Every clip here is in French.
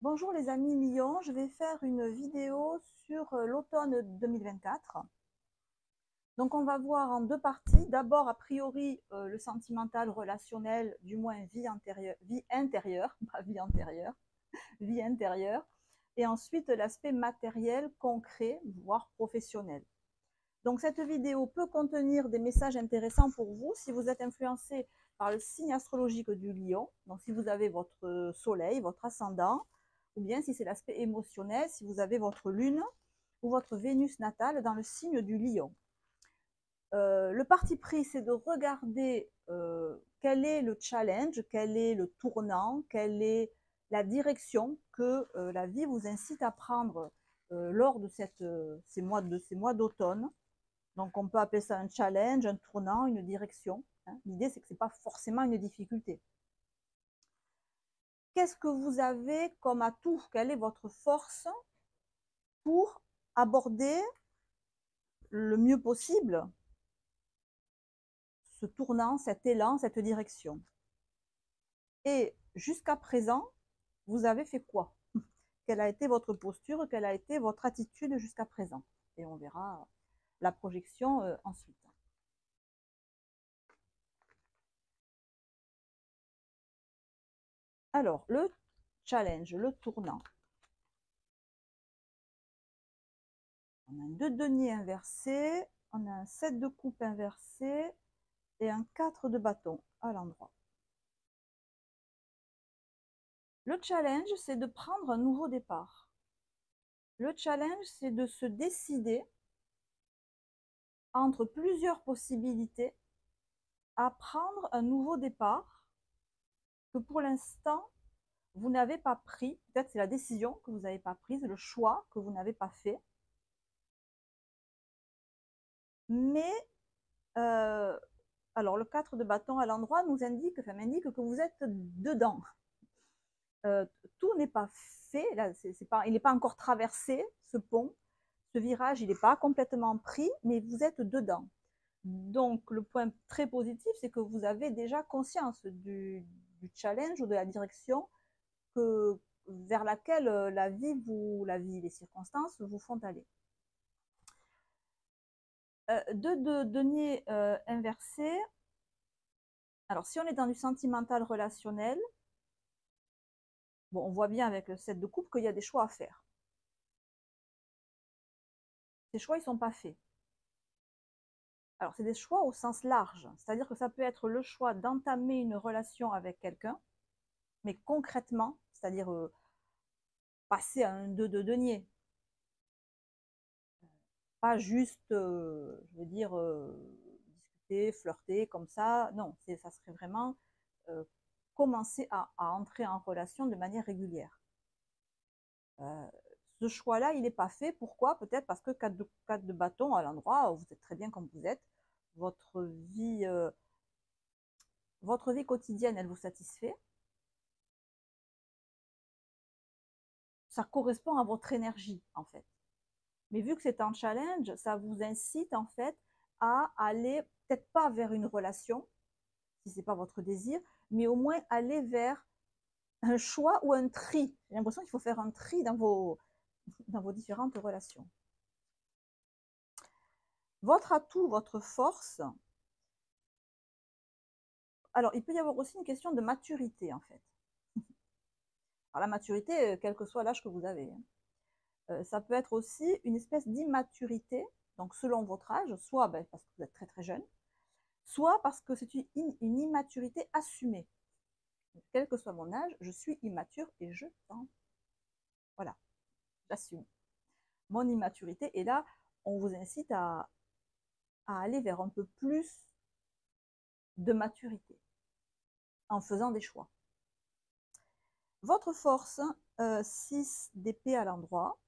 Bonjour les amis Lion, je vais faire une vidéo sur l'automne 2024. Donc on va voir en deux parties. D'abord, a priori, le sentimental, relationnel, du moins vie intérieure, pas vie antérieure, vie intérieure. Et ensuite, l'aspect matériel, concret, voire professionnel. Donc cette vidéo peut contenir des messages intéressants pour vous si vous êtes influencé par le signe astrologique du Lion, donc si vous avez votre soleil, votre ascendant, ou bien si c'est l'aspect émotionnel, si vous avez votre lune ou votre Vénus natale dans le signe du Lion. Le parti pris, c'est de regarder quel est le challenge, quel est le tournant, quelle est la direction que la vie vous incite à prendre lors de ces mois d'automne. Donc, on peut appeler ça un challenge, un tournant, une direction. L'idée, c'est que ce n'est pas forcément une difficulté. Qu'est-ce que vous avez comme atout? Quelle est votre force pour aborder le mieux possible ce tournant, cet élan, cette direction? Et jusqu'à présent, vous avez fait quoi? Quelle a été votre posture? Quelle a été votre attitude jusqu'à présent? Et on verra la projection ensuite. Alors, le challenge, le tournant. On a un 2 de denier inversé, on a un 7 de coupe inversé et un 4 de bâton à l'endroit. Le challenge, c'est de prendre un nouveau départ. Le challenge, c'est de se décider entre plusieurs possibilités à prendre un nouveau départ que pour l'instant, vous n'avez pas pris. Peut-être c'est la décision que vous n'avez pas prise, le choix que vous n'avez pas fait. Mais, alors le 4 de bâton à l'endroit nous indique, m'indique que vous êtes dedans. Tout n'est pas fait, là, il n'est pas encore traversé, ce pont, ce virage, il n'est pas complètement pris, mais vous êtes dedans. Donc, le point très positif, c'est que vous avez déjà conscience du challenge ou de la direction vers laquelle la vie, les circonstances vous font aller. De denier inversé. Alors, si on est dans du sentimental relationnel, bon, on voit bien avec le 7 de coupe qu'il y a des choix à faire. Ces choix, ils ne sont pas faits. Alors, c'est des choix au sens large, c'est-à-dire que ça peut être le choix d'entamer une relation avec quelqu'un, mais concrètement, c'est-à-dire passer à un 2 de denier. Pas juste, je veux dire, discuter, flirter comme ça. Non, ça serait vraiment commencer à entrer en relation de manière régulière. Ce choix-là, il n'est pas fait. Pourquoi? Peut-être parce que 4 de bâton à l'endroit où vous êtes très bien comme vous êtes. Votre vie quotidienne, elle vous satisfait. Ça correspond à votre énergie, en fait. Mais vu que c'est un challenge, ça vous incite, en fait, à aller, peut-être pas vers une relation, si ce n'est pas votre désir, mais au moins aller vers un choix ou un tri. J'ai l'impression qu'il faut faire un tri dans vos différentes relations. Votre atout, votre force. Alors, il peut y avoir aussi une question de maturité, en fait. Alors, la maturité, quel que soit l'âge que vous avez. Ça peut être aussi une espèce d'immaturité, donc selon votre âge, soit parce que vous êtes très très jeune, soit parce que c'est une immaturité assumée. Donc, quel que soit mon âge, je suis immature et je tente. Voilà, j'assume mon immaturité. Et là, on vous incite à aller vers un peu plus de maturité en faisant des choix. Votre force, 6 d'épée à l'endroit,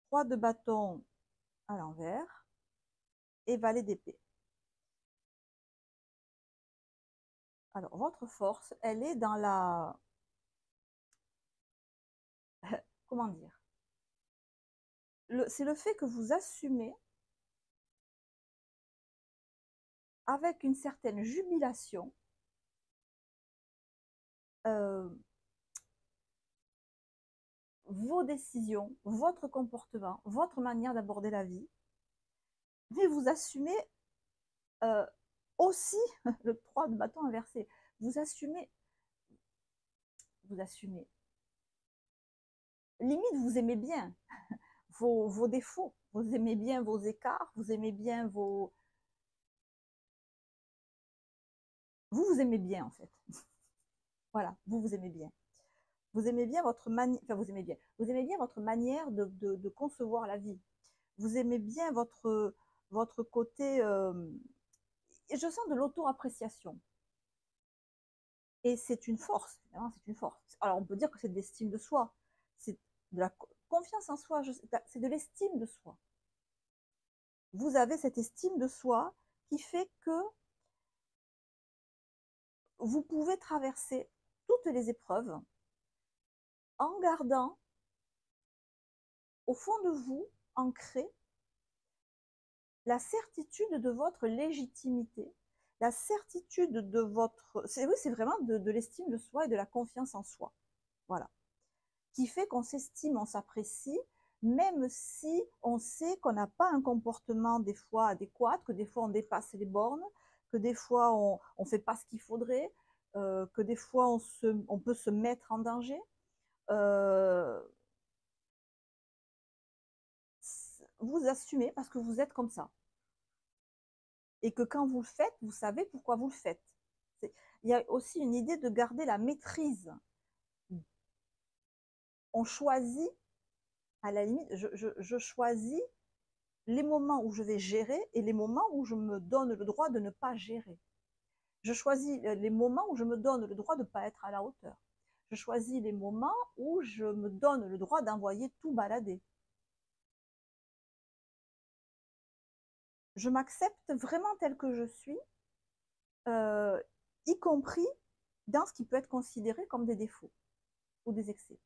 3 de bâton à l'envers et valet d'épée. Alors, votre force, elle est dans la... Comment dire? C'est le fait que vous assumez avec une certaine jubilation vos décisions, votre comportement, votre manière d'aborder la vie, mais vous assumez aussi le 3 de bâton inversé. Vous assumez, limite vous aimez bien vos défauts, vous aimez bien vos écarts, vous aimez bien vos... Vous aimez bien en fait. Voilà, vous aimez bien. Vous aimez bien votre manière, enfin vous aimez bien votre manière de concevoir la vie. Vous aimez bien votre côté, et je sens de l'auto-appréciation. Et c'est une force, c'est une force. Alors on peut dire que c'est de l'estime de soi, c'est de la confiance en soi, c'est de l'estime de soi. Vous avez cette estime de soi qui fait que vous pouvez traverser toutes les épreuves en gardant au fond de vous ancré la certitude de votre légitimité, la certitude de votre... Oui, c'est vraiment de l'estime de soi et de la confiance en soi. Voilà. Qui fait qu'on s'estime, on s'apprécie, même si on sait qu'on n'a pas un comportement des fois adéquat, que des fois on dépasse les bornes, que des fois on ne fait pas ce qu'il faudrait, que des fois on peut se mettre en danger. Vous assumez parce que vous êtes comme ça. Et que quand vous le faites, vous savez pourquoi vous le faites. Il y a aussi une idée de garder la maîtrise. On choisit, à la limite, je choisis les moments où je vais gérer et les moments où je me donne le droit de ne pas gérer. Je choisis les moments où je me donne le droit de ne pas être à la hauteur. Je choisis les moments où je me donne le droit d'envoyer tout balader. Je m'accepte vraiment tel que je suis, y compris dans ce qui peut être considéré comme des défauts ou des excès,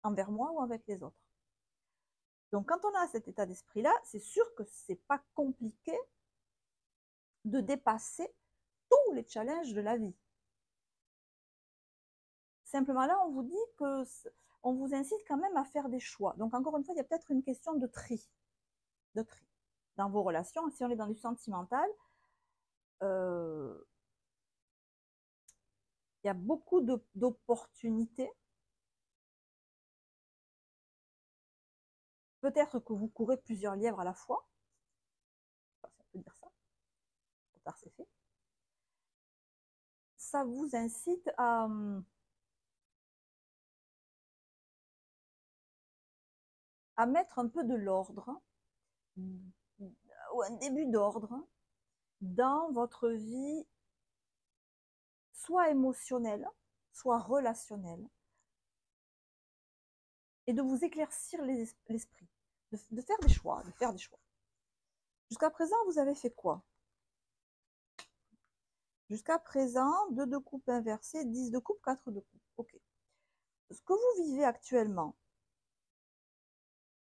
envers moi ou avec les autres. Donc quand on a cet état d'esprit-là, c'est sûr que ce n'est pas compliqué de dépasser tous les challenges de la vie. Simplement là, on vous dit que on vous incite quand même à faire des choix. Donc encore une fois, il y a peut-être une question de tri dans vos relations. Si on est dans du sentimental, il y a beaucoup d'opportunités. Peut-être que vous courez plusieurs lièvres à la fois. Enfin, ça peut dire ça. Trop tard, c'est fait. Ça vous incite à mettre un peu de l'ordre, ou un début d'ordre, dans votre vie, soit émotionnelle, soit relationnelle, et de vous éclaircir l'esprit, de faire des choix, Jusqu'à présent, vous avez fait quoi? Jusqu'à présent, 2 de coupe inversé, 10 de coupe, 4 de coupe. Ok. Ce que vous vivez actuellement,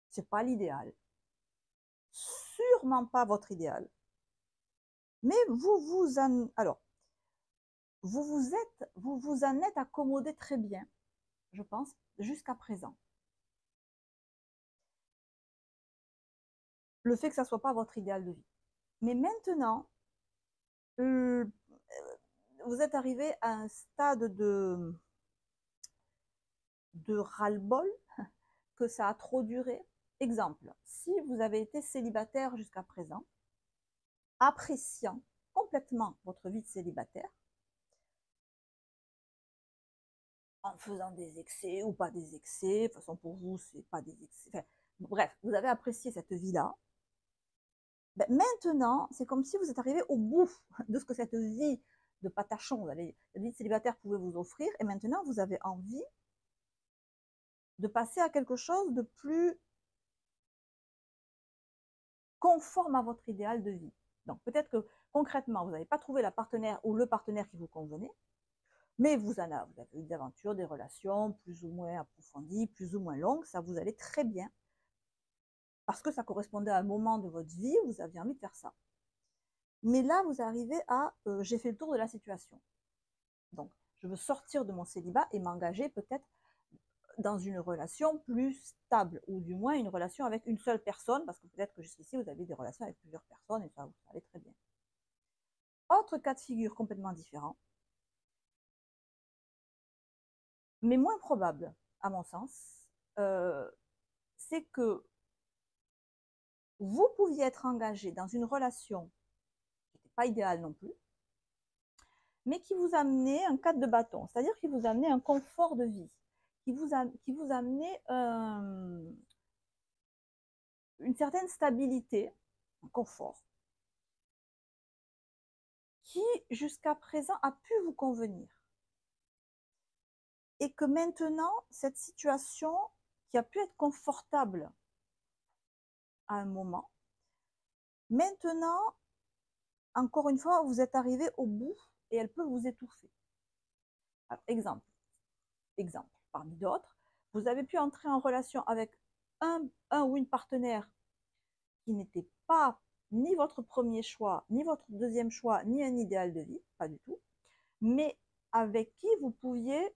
c'est pas l'idéal. Sûrement pas votre idéal. Mais vous vous en êtes accommodé très bien, je pense, jusqu'à présent. Le fait que ça soit pas votre idéal de vie. Mais maintenant, vous êtes arrivé à un stade de ras-le-bol, que ça a trop duré. Exemple, si vous avez été célibataire jusqu'à présent, appréciant complètement votre vie de célibataire, en faisant des excès ou pas des excès, de toute façon pour vous, c'est pas des excès. Enfin, bref, vous avez apprécié cette vie-là. Ben, maintenant, c'est comme si vous êtes arrivé au bout de ce que cette vie de patachon, la vie de célibataire pouvait vous offrir, et maintenant vous avez envie de passer à quelque chose de plus conforme à votre idéal de vie. Donc peut-être que concrètement, vous n'avez pas trouvé la partenaire ou le partenaire qui vous convenait, mais vous avez eu des aventures, des relations plus ou moins approfondies, plus ou moins longues, ça vous allait très bien, parce que ça correspondait à un moment de votre vie où vous aviez envie de faire ça. Mais là, vous arrivez à j'ai fait le tour de la situation. Donc, je veux sortir de mon célibat et m'engager peut-être dans une relation plus stable, ou du moins une relation avec une seule personne, parce que peut-être que jusqu'ici, vous avez des relations avec plusieurs personnes, et ça, vous savez très bien. Autre cas de figure complètement différent, mais moins probable, à mon sens, c'est que vous pouviez être engagé dans une relation qui n'était pas idéale non plus, mais qui vous amenait un cadre de bâton, c'est-à-dire qui vous amenait un confort de vie, qui vous amenait une certaine stabilité, un confort, qui jusqu'à présent a pu vous convenir. Et que maintenant, cette situation qui a pu être confortable à un moment, maintenant, encore une fois, vous êtes arrivé au bout et elle peut vous étouffer. Alors, exemple parmi d'autres, vous avez pu entrer en relation avec un ou une partenaire qui n'était pas ni votre premier choix, ni votre deuxième choix, ni un idéal de vie, pas du tout, mais avec qui vous pouviez,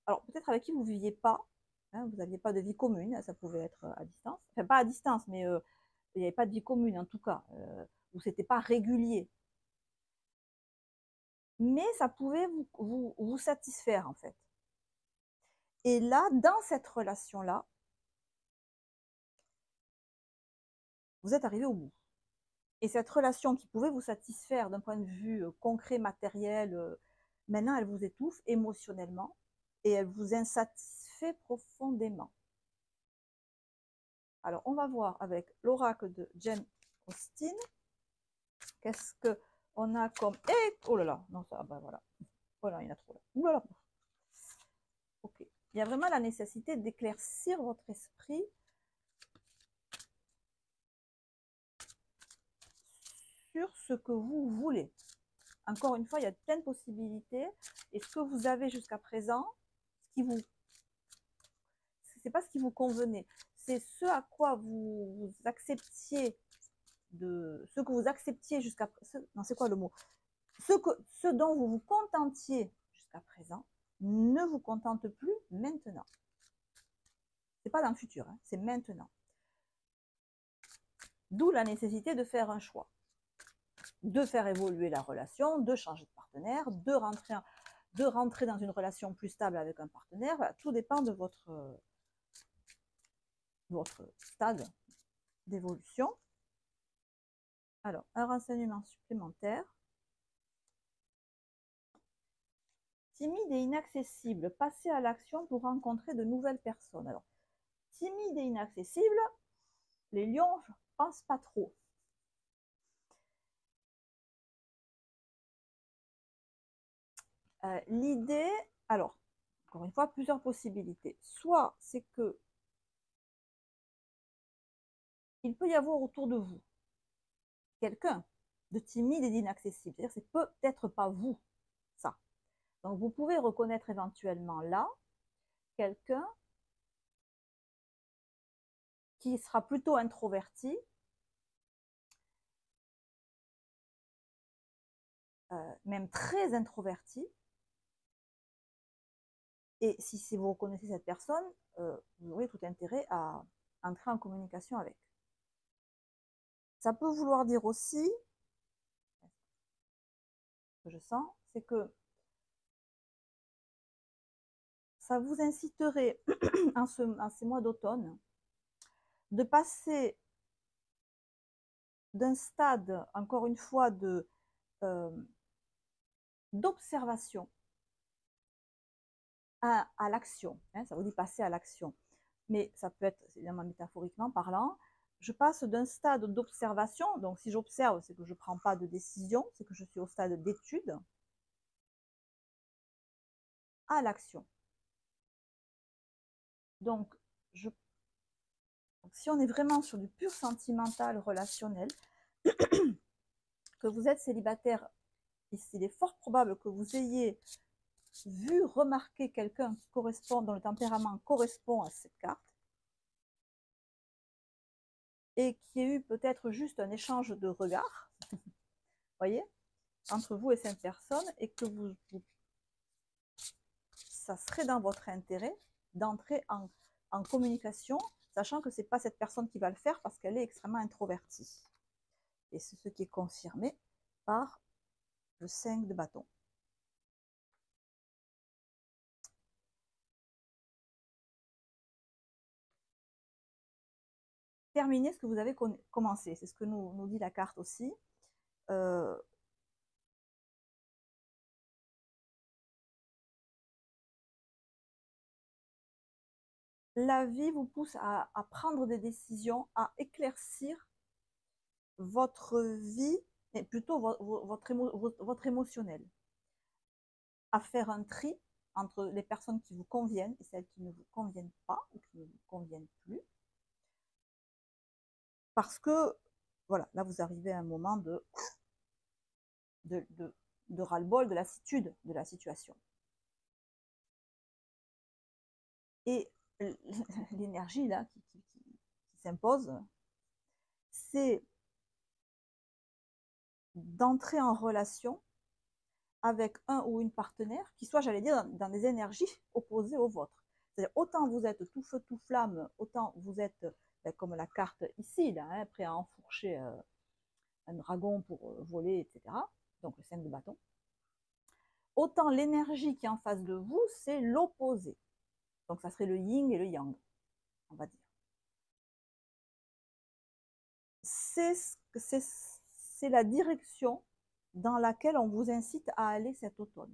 alors peut-être avec qui vous ne viviez pas, hein, vous n'aviez pas de vie commune, ça pouvait être à distance, enfin pas à distance, mais il n'y avait pas de vie commune en tout cas, où ce n'était pas régulier. Mais ça pouvait vous satisfaire en fait. Et là, dans cette relation-là, vous êtes arrivé au bout. Et cette relation qui pouvait vous satisfaire d'un point de vue concret, matériel, maintenant elle vous étouffe émotionnellement et elle vous insatisfait profondément. Alors on va voir avec l'oracle de Jane Austen, qu'est-ce qu'on a comme... oh là là, non ça, ben voilà. Voilà, il y en a trop là. Ouh là là. Ok. Il y a vraiment la nécessité d'éclaircir votre esprit sur ce que vous voulez. Encore une fois, il y a plein de possibilités. Et ce que vous avez jusqu'à présent, c'est pas ce qui vous convenait. C'est ce à quoi vous acceptiez ce que vous acceptiez jusqu'à non, c'est quoi le mot, ce dont vous vous contentiez jusqu'à présent ne vous contente plus maintenant. C'est pas dans le futur, hein, c'est maintenant. D'où la nécessité de faire un choix, de faire évoluer la relation, de changer de partenaire, de rentrer dans une relation plus stable avec un partenaire. Voilà, tout dépend de votre stade d'évolution. Alors, un renseignement supplémentaire. Timide et inaccessible, passer à l'action pour rencontrer de nouvelles personnes. Alors, timide et inaccessible, les lions, je ne pense pas trop. L'idée, alors, encore une fois, plusieurs possibilités. Soit c'est que il peut y avoir autour de vous quelqu'un de timide et d'inaccessible. C'est-à-dire c'est peut-être pas vous, ça. Donc vous pouvez reconnaître éventuellement là quelqu'un qui sera plutôt introverti, même très introverti. Et si vous reconnaissez cette personne, vous aurez tout intérêt à entrer en communication avec. Ça peut vouloir dire aussi, ce que je sens, c'est que ça vous inciterait en ces mois d'automne de passer d'un stade, encore une fois, d'observation à l'action. Hein, ça vous dit passer à l'action. Mais ça peut être, évidemment métaphoriquement parlant, je passe d'un stade d'observation, donc si j'observe, c'est que je ne prends pas de décision, c'est que je suis au stade d'étude, à l'action. Donc, si on est vraiment sur du pur sentimental relationnel, que vous êtes célibataire, il est fort probable que vous ayez vu, remarquer quelqu'un qui correspond, dont le tempérament correspond à cette carte, et qui ait eu peut-être juste un échange de regards, voyez, entre vous et cette personne, et que ça serait dans votre intérêt d'entrer en communication, sachant que ce n'est pas cette personne qui va le faire parce qu'elle est extrêmement introvertie. Et c'est ce qui est confirmé par le 5 de bâton. Terminez ce que vous avez commencé, c'est ce que nous dit la carte aussi. La vie vous pousse à prendre des décisions, à éclaircir votre vie, et plutôt votre émotionnel, à faire un tri entre les personnes qui vous conviennent et celles qui ne vous conviennent pas ou qui ne vous conviennent plus. Parce que, voilà, là vous arrivez à un moment de ras-le-bol, de lassitude de la situation. Et l'énergie là qui s'impose, c'est d'entrer en relation avec un ou une partenaire qui soit, j'allais dire, dans des énergies opposées aux vôtres. C'est-à-dire, autant vous êtes tout feu, tout flamme, autant vous êtes, comme la carte ici, là, hein, prêt à enfourcher un dragon pour voler, etc. Donc le 5 de bâton. Autant l'énergie qui est en face de vous, c'est l'opposé. Donc ça serait le yin et le yang, on va dire. C'est la direction dans laquelle on vous incite à aller cet automne.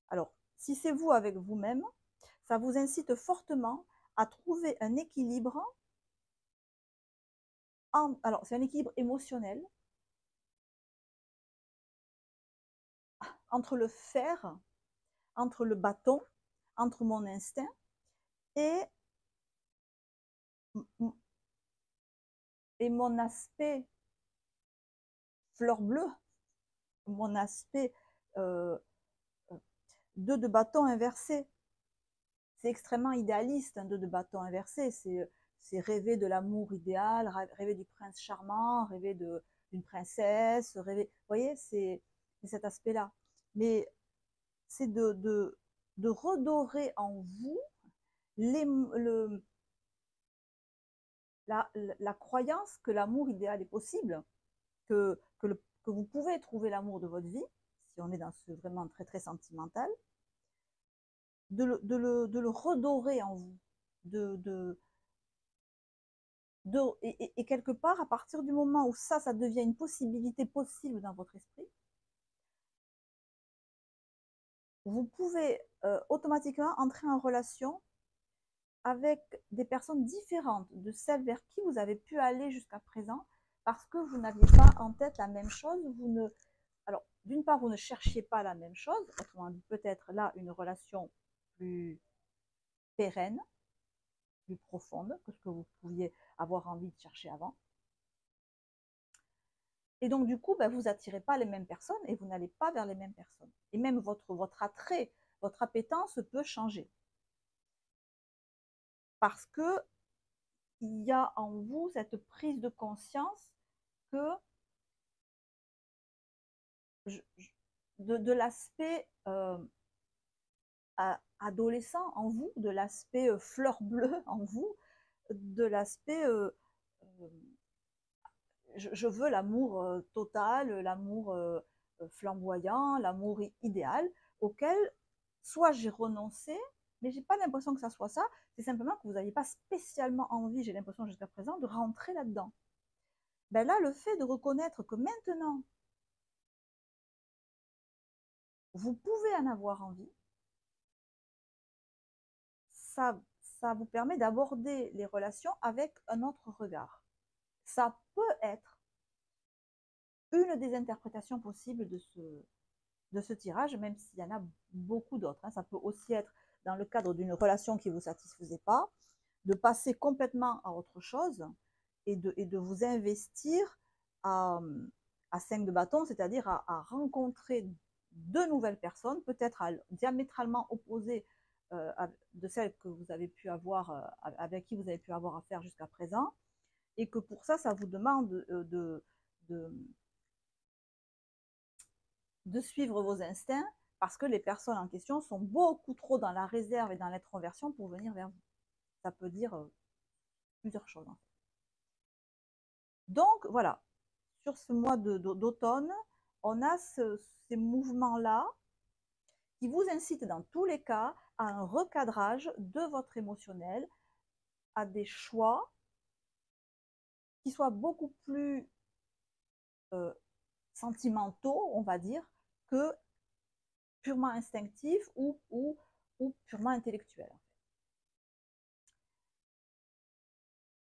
Alors, si c'est vous avec vous-même, ça vous incite fortement à trouver un équilibre. Alors, c'est un équilibre émotionnel entre le faire, entre le bâton, entre mon instinct et mon aspect fleur bleue, mon aspect 2 de bâton inversé. C'est extrêmement idéaliste, un 2 de bâton inversé. C'est rêver de l'amour idéal, rêver du prince charmant, rêver d'une princesse, rêver. Vous voyez, c'est cet aspect-là. Mais c'est de redorer en vous la croyance que l'amour idéal est possible, que vous pouvez trouver l'amour de votre vie, si on est dans ce vraiment très très sentimental, de le redorer en vous, et quelque part, à partir du moment où ça devient une possibilité possible dans votre esprit, vous pouvez automatiquement entrer en relation avec des personnes différentes de celles vers qui vous avez pu aller jusqu'à présent, parce que vous n'aviez pas en tête la même chose. Alors, d'une part, vous ne cherchiez pas la même chose, autrement dit, peut-être là, une relation plus pérenne, plus profonde que ce que vous pouviez avoir envie de chercher avant. Et donc, du coup, vous n'attirez pas les mêmes personnes et vous n'allez pas vers les mêmes personnes. Et même votre attrait, votre appétence peut changer. Parce que il y a en vous cette prise de conscience que de l'aspect adolescent en vous, de l'aspect fleur bleue en vous, de l'aspect je veux l'amour total, l'amour flamboyant, l'amour idéal, auquel soit j'ai renoncé, mais j'ai pas l'impression que ça soit ça, c'est simplement que vous n'aviez pas spécialement envie, j'ai l'impression jusqu'à présent, de rentrer là-dedans. Ben là, le fait de reconnaître que maintenant, vous pouvez en avoir envie, ça vous permet d'aborder les relations avec un autre regard. Ça peut être une des interprétations possibles de ce tirage, même s'il y en a beaucoup d'autres. Ça peut aussi être dans le cadre d'une relation qui ne vous satisfaisait pas, de passer complètement à autre chose et de vous investir à 5 de bâton, c'est-à-dire à rencontrer de nouvelles personnes, peut-être diamétralement opposées de celles que vous avez pu avoir, avec qui vous avez pu avoir affaire jusqu'à présent, et que pour ça, ça vous demande de suivre vos instincts, parce que les personnes en question sont beaucoup trop dans la réserve et dans l'introversion pour venir vers vous. Ça peut dire plusieurs choses. Donc, voilà, sur ce mois d'automne, on a ces mouvements-là qui vous incitent dans tous les cas à un recadrage de votre émotionnel, à des choix qui soient beaucoup plus sentimentaux, on va dire, que purement instinctifs ou purement intellectuels.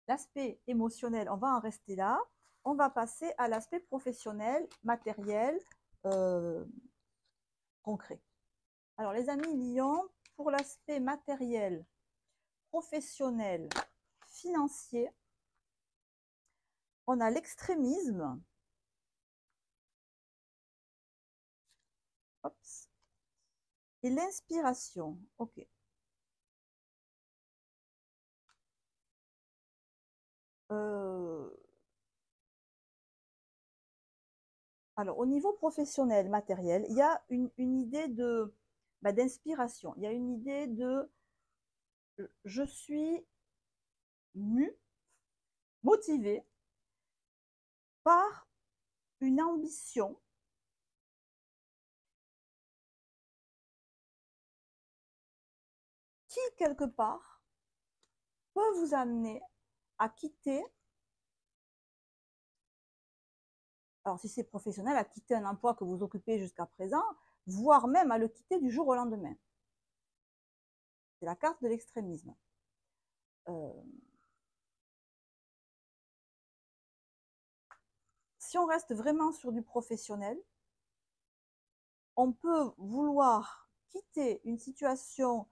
L'aspect émotionnel, on va en rester là. On va passer à l'aspect professionnel, matériel, concret. Alors, les amis Lion, pour l'aspect matériel, professionnel, financier, on a l'extrémisme. Et l'inspiration. Ok. Alors, au niveau professionnel, matériel, il y a une idée d'inspiration. Il y a une idée de je suis motivé par une ambition qui, quelque part, peut vous amener à quitter, alors si c'est professionnel, à quitter un emploi que vous occupez jusqu'à présent, voire même à le quitter du jour au lendemain. C'est la carte de l'extrémisme. Si on reste vraiment sur du professionnel, on peut vouloir quitter une situation,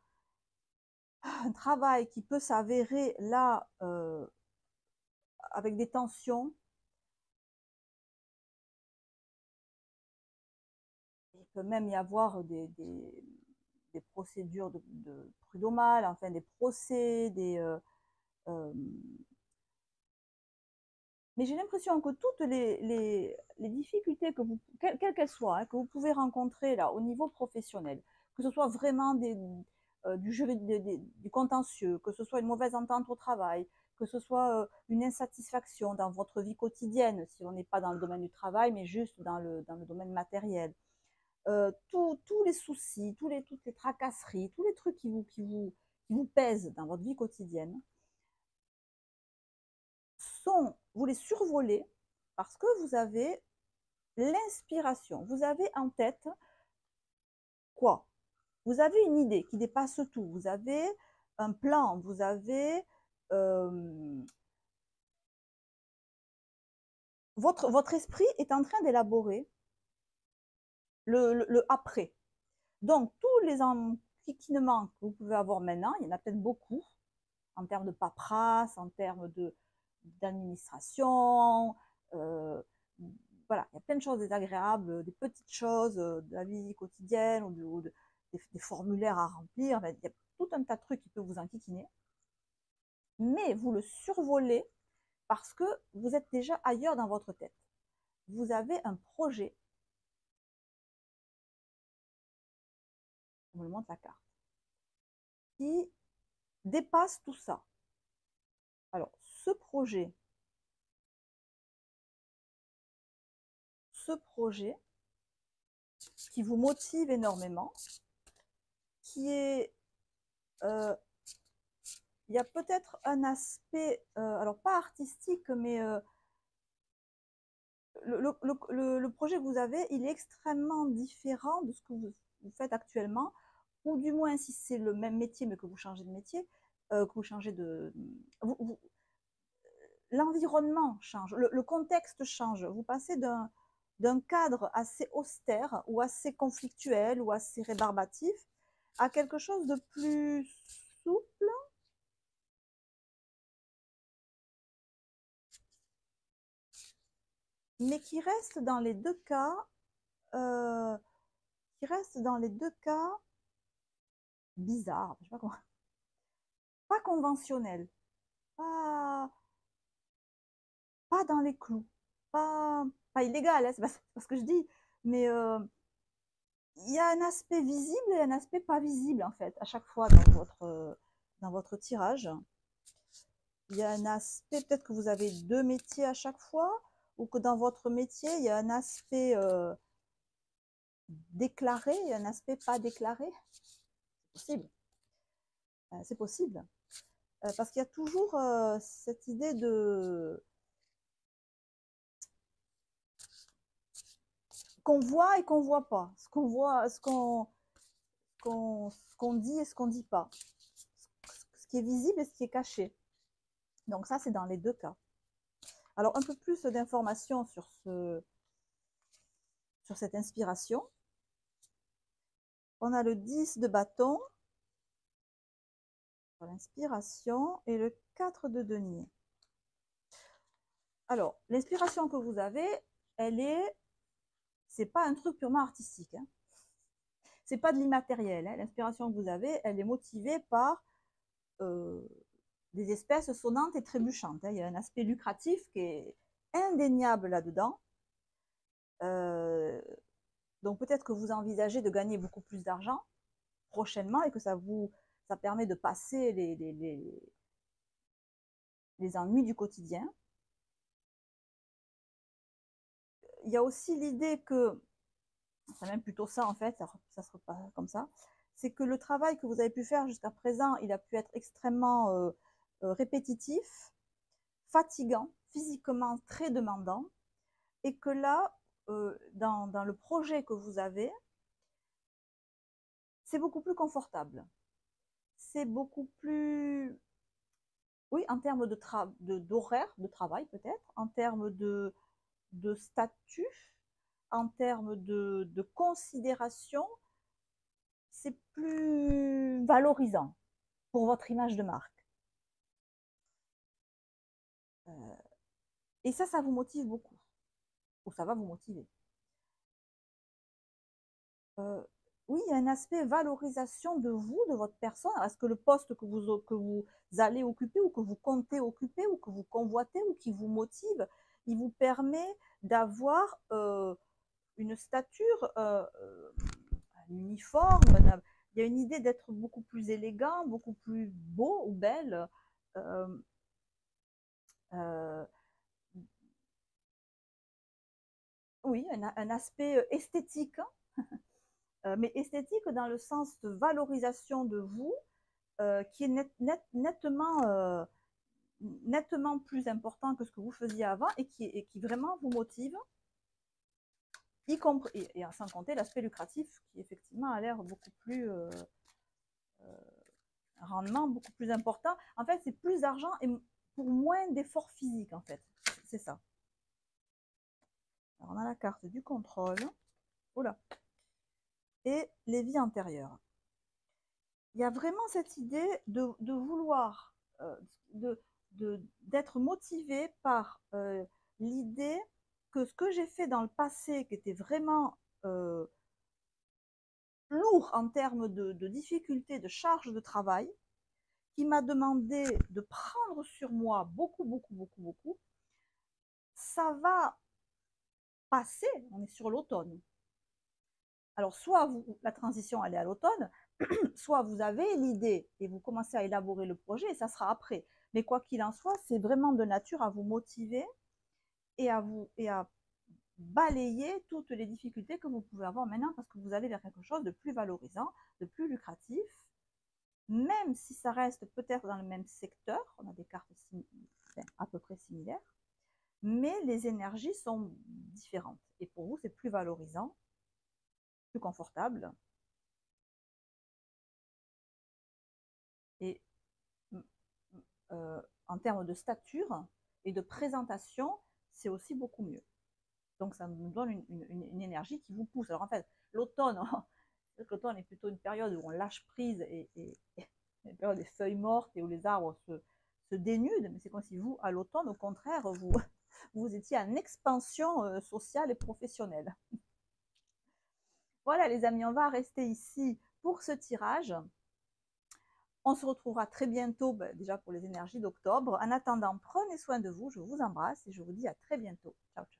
un travail qui peut s'avérer là avec des tensions. Il peut même y avoir des procédures de prud'homal, enfin des procès, mais j'ai l'impression que toutes les difficultés, quelles qu'elles soient, hein, que vous pouvez rencontrer là au niveau professionnel, que ce soit vraiment du contentieux, que ce soit une mauvaise entente au travail, que ce soit une insatisfaction dans votre vie quotidienne, si on n'est pas dans le domaine du travail, mais juste dans le domaine matériel, tous les soucis, toutes les tracasseries, tous les trucs qui vous pèsent dans votre vie quotidienne, vous les survolez parce que vous avez l'inspiration. Vous avez en tête quoi? Vous avez une idée qui dépasse tout. Vous avez un plan. Vous avez votre esprit est en train d'élaborer le après. Donc, tous les enquiquinements que vous pouvez avoir maintenant, il y en a peut-être beaucoup en termes de paperasse, en termes d'administration. Voilà, il y a plein de choses désagréables, des petites choses de la vie quotidienne ou des formulaires à remplir. Il y a tout un tas de trucs qui peuvent vous enquiquiner. Mais vous le survolez parce que vous êtes déjà ailleurs dans votre tête. Vous avez un projet. On me montre la carte. Qui dépasse tout ça. Alors, ce projet qui vous motive énormément, qui est il y a peut-être un aspect, alors pas artistique, mais le projet que vous avez, il est extrêmement différent de ce que vous faites actuellement, ou du moins si c'est le même métier, mais que vous changez de métier, que vous changez de... l'environnement change, le contexte change. Vous passez d'un cadre assez austère ou assez conflictuel ou assez rébarbatif à quelque chose de plus souple, mais qui reste dans les deux cas, euh, bizarre, je sais pas comment, pas conventionnel, pas, pas dans les clous, pas illégal, hein, c'est pas ce que je dis, mais il y a un aspect visible et un aspect pas visible, en fait, à chaque fois dans votre tirage. Il y a un aspect, peut-être que vous avez deux métiers à chaque fois, ou que dans votre métier, il y a un aspect déclaré et un aspect pas déclaré. C'est possible. C'est possible. Parce qu'il y a toujours cette idée de qu'on voit et qu'on voit pas, ce qu'on voit, qu'on dit et ce qu'on dit pas, ce qui est visible et ce qui est caché. Donc ça, c'est dans les deux cas. Alors un peu plus d'informations sur cette inspiration. On a le 10 de bâton pour l'inspiration et le 4 de denier. Alors, l'inspiration que vous avez, c'est pas un truc purement artistique. Hein. C'est pas de l'immatériel. Hein. L'inspiration que vous avez, elle est motivée par des espèces sonnantes et trébuchantes. Hein. Il y a un aspect lucratif qui est indéniable là-dedans. Donc peut-être que vous envisagez de gagner beaucoup plus d'argent prochainement et que ça permet de passer les ennuis du quotidien. Il y a aussi l'idée que, c'est même plutôt ça en fait, ça se repasse comme ça, c'est que le travail que vous avez pu faire jusqu'à présent, il a pu être extrêmement répétitif, fatigant, physiquement très demandant, et que là, dans le projet que vous avez, c'est beaucoup plus confortable. C'est beaucoup plus, oui, en termes d'horaire de travail peut-être, en termes de statut, en termes de considération, c'est plus valorisant pour votre image de marque. Et ça vous motive beaucoup, ou ça va vous motiver. Oui, il y a un aspect valorisation de vous, de votre personne. Est-ce que le poste que vous allez occuper ou que vous comptez occuper ou que vous convoitez ou qui vous motive, il vous permet d'avoir une stature, un uniforme. Il y a une idée d'être beaucoup plus élégant, beaucoup plus beau ou belle. Euh, euh, oui, un aspect esthétique, mais esthétique dans le sens de valorisation de vous, qui est nettement plus important que ce que vous faisiez avant et qui vraiment vous motive, y compris, et sans compter l'aspect lucratif qui effectivement a l'air beaucoup plus rendement beaucoup plus important. En fait, c'est plus d'argent et pour moins d'efforts physiques, en fait. C'est ça. Alors, on a la carte du contrôle. Oula. Et les vies antérieures. Il y a vraiment cette idée de vouloir, d'être motivé par l'idée que ce que j'ai fait dans le passé, qui était vraiment lourd en termes de difficultés, de charges de travail, qui m'a demandé de prendre sur moi beaucoup, beaucoup, beaucoup, beaucoup, ça va passer, on est sur l'automne. Alors, soit la transition, elle est à l'automne, soit vous avez l'idée et vous commencez à élaborer le projet et ça sera après. Mais quoi qu'il en soit, c'est vraiment de nature à vous motiver et à balayer toutes les difficultés que vous pouvez avoir maintenant parce que vous allez vers quelque chose de plus valorisant, de plus lucratif, même si ça reste peut-être dans le même secteur, on a des cartes à peu près similaires, mais les énergies sont différentes. Et pour vous, c'est plus valorisant, plus confortable. Et en termes de stature et de présentation, c'est aussi beaucoup mieux. Donc ça nous donne une énergie qui vous pousse. Alors en fait, l'automne, l'automne est plutôt une période où on lâche prise et une période des feuilles mortes et où les arbres se dénudent, mais c'est comme si vous, à l'automne, au contraire, vous étiez en expansion sociale et professionnelle. Voilà les amis, on va rester ici pour ce tirage. On se retrouvera très bientôt, déjà pour les énergies d'octobre. En attendant, prenez soin de vous, je vous embrasse et je vous dis à très bientôt. Ciao, ciao.